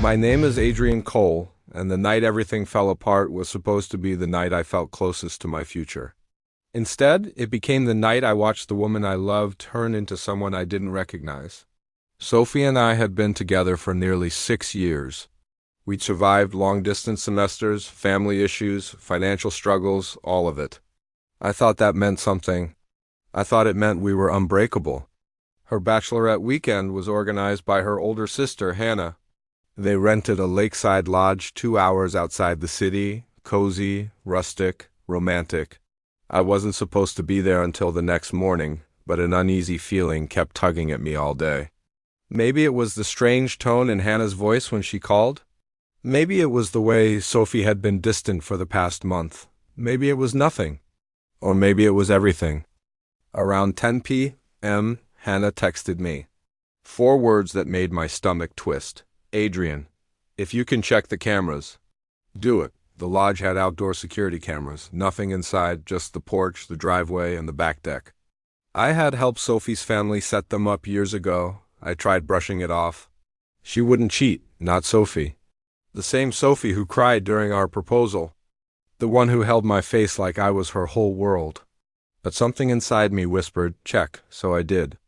My name is Adrian Cole, and the night everything fell apart was supposed to be the night I felt closest to my future. Instead, it became the night I watched the woman I loved turn into someone I didn't recognize. Sophie and I had been together for nearly 6 years. We'd survived long-distance semesters, family issues, financial struggles, all of it. I thought that meant something. I thought it meant we were unbreakable. Her bachelorette weekend was organized by her older sister, Hannah. They rented a lakeside lodge 2 hours outside the city, cozy, rustic, romantic. I wasn't supposed to be there until the next morning, but an uneasy feeling kept tugging at me all day. Maybe it was the strange tone in Hannah's voice when she called. Maybe it was the way Sophie had been distant for the past month. Maybe it was nothing. Or maybe it was everything. Around 10 p.m., Hannah texted me. 4 words that made my stomach twist. Adrian, if you can check the cameras, do it. The lodge had outdoor security cameras. Nothing inside, just the porch, the driveway, and the back deck. I had helped Sophie's family set them up years ago. I tried brushing it off. She wouldn't cheat, not Sophie. The same Sophie who cried during our proposal. The one who held my face like I was her whole world. But something inside me whispered, check, so I did.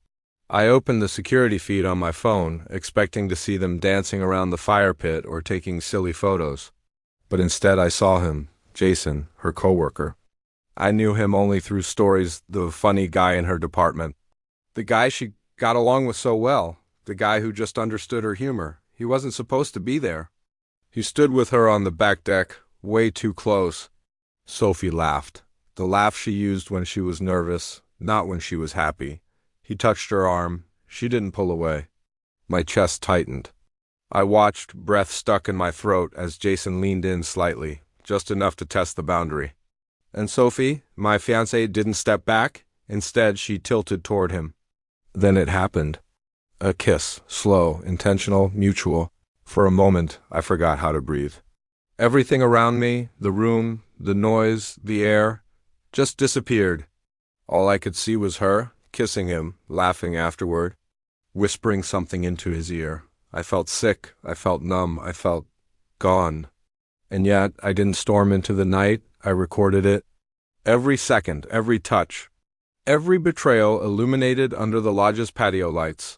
I opened the security feed on my phone, expecting to see them dancing around the fire pit or taking silly photos. But instead I saw him, Jason, her coworker. I knew him only through stories, the funny guy in her department. The guy she got along with so well, the guy who just understood her humor. He wasn't supposed to be there. He stood with her on the back deck, way too close. Sophie laughed. The laugh she used when she was nervous, not when she was happy. He touched her arm. She didn't pull away. My chest tightened. I watched, breath stuck in my throat, as Jason leaned in slightly, just enough to test the boundary. And Sophie, my fiancée, didn't step back. Instead, she tilted toward him. Then it happened. A kiss, slow, intentional, mutual. For a moment, I forgot how to breathe. Everything around me, the room, the noise, the air, just disappeared. All I could see was her, kissing him, laughing afterward, whispering something into his ear. I felt sick, I felt numb, I felt gone. And yet, I didn't storm into the night, I recorded it. Every second, every touch, every betrayal illuminated under the lodge's patio lights.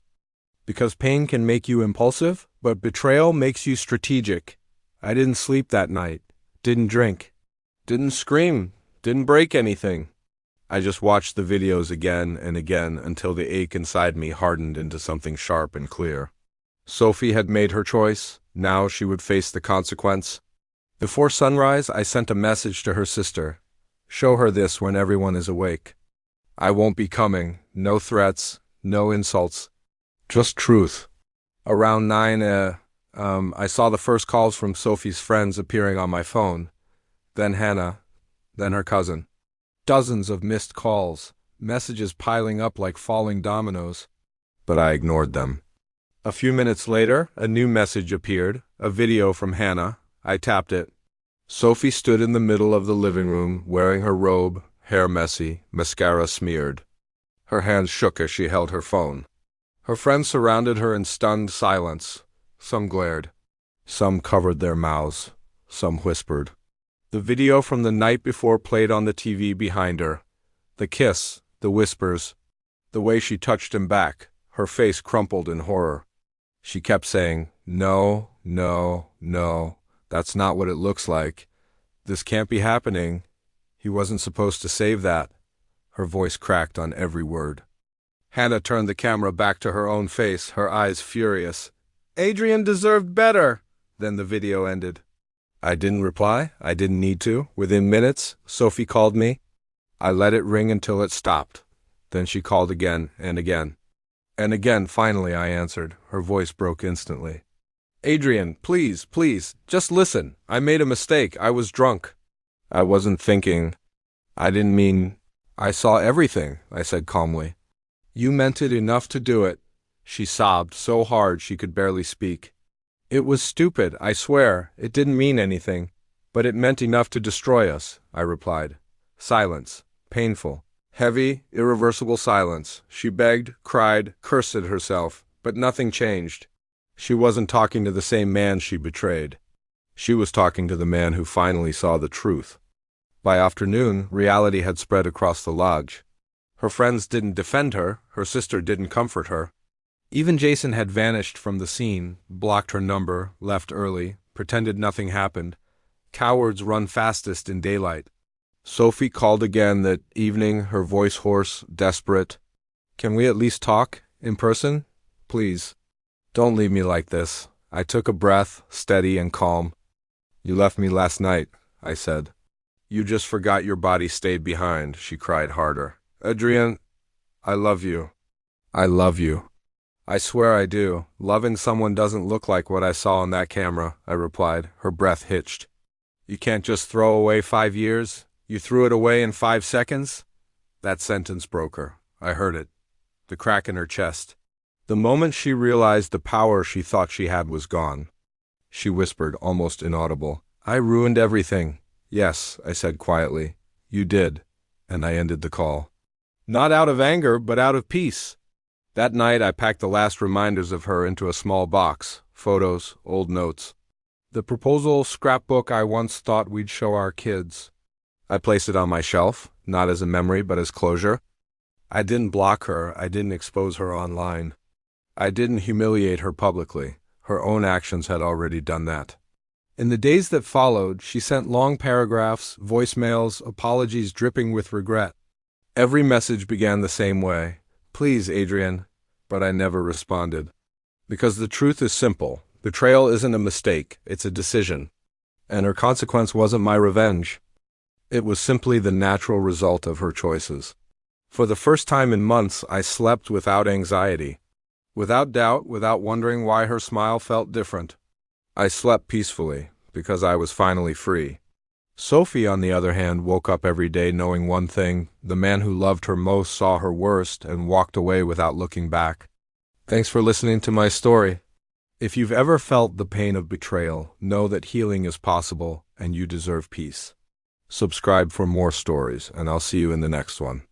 Because pain can make you impulsive, but betrayal makes you strategic. I didn't sleep that night, didn't drink, didn't scream, didn't break anything. I just watched the videos again and again until the ache inside me hardened into something sharp and clear. Sophie had made her choice. Now she would face the consequence. Before sunrise, I sent a message to her sister. Show her this when everyone is awake. I won't be coming. No threats, no insults. Just truth. Around 9, I saw the first calls from Sophie's friends appearing on my phone. Then Hannah. Then her cousin. Dozens of missed calls, messages piling up like falling dominoes. But I ignored them. A few minutes later, a new message appeared, a video from Hannah. I tapped it. Sophie stood in the middle of the living room, wearing her robe, hair messy, mascara smeared. Her hands shook as she held her phone. Her friends surrounded her in stunned silence. Some glared. Some covered their mouths. Some whispered. The video from the night before played on the TV behind her. The kiss, the whispers, the way she touched him back, her face crumpled in horror. She kept saying, no, no, no, that's not what it looks like. This can't be happening. He wasn't supposed to save that. Her voice cracked on every word. Hannah turned the camera back to her own face, her eyes furious. Adrian deserved better. Then the video ended. I didn't reply. I didn't need to. Within minutes, Sophie called me. I let it ring until it stopped. Then she called again and again. And again, finally, I answered. Her voice broke instantly. Adrian, please, please, just listen. I made a mistake. I was drunk. I wasn't thinking. I didn't mean. I saw everything, I said calmly. You meant it enough to do it. She sobbed so hard she could barely speak. It was stupid, I swear. It didn't mean anything. But it meant enough to destroy us, I replied. Silence. Painful. Heavy, irreversible silence. She begged, cried, cursed at herself, but nothing changed. She wasn't talking to the same man she betrayed. She was talking to the man who finally saw the truth. By afternoon, reality had spread across the lodge. Her friends didn't defend her, her sister didn't comfort her. Even Jason had vanished from the scene, blocked her number, left early, pretended nothing happened. Cowards run fastest in daylight. Sophie called again that evening, her voice hoarse, desperate. "Can we at least talk? In person? Please. Don't leave me like this." I took a breath, steady and calm. "You left me last night," I said. "You just forgot your body stayed behind," she cried harder. "Adrian, I love you. I love you. I swear I do. Loving someone doesn't look like what I saw on that camera," I replied, her breath hitched. "You can't just throw away 5 years? You threw it away in 5 seconds? That sentence broke her. I heard it. The crack in her chest. The moment she realized the power she thought she had was gone. She whispered, almost inaudible, "I ruined everything." "Yes," I said quietly. "You did." And I ended the call. Not out of anger, but out of peace. That night I packed the last reminders of her into a small box, photos, old notes. The proposal scrapbook I once thought we'd show our kids. I placed it on my shelf, not as a memory but as closure. I didn't block her, I didn't expose her online. I didn't humiliate her publicly. Her own actions had already done that. In the days that followed, she sent long paragraphs, voicemails, apologies dripping with regret. Every message began the same way. "Please, Adrian," but I never responded. Because the truth is simple. Betrayal isn't a mistake, it's a decision. And her consequence wasn't my revenge. It was simply the natural result of her choices. For the first time in months, I slept without anxiety. Without doubt, without wondering why her smile felt different. I slept peacefully, because I was finally free. Sophie, on the other hand, woke up every day knowing one thing: the man who loved her most saw her worst and walked away without looking back. Thanks for listening to my story. If you've ever felt the pain of betrayal, know that healing is possible and you deserve peace. Subscribe for more stories, and I'll see you in the next one.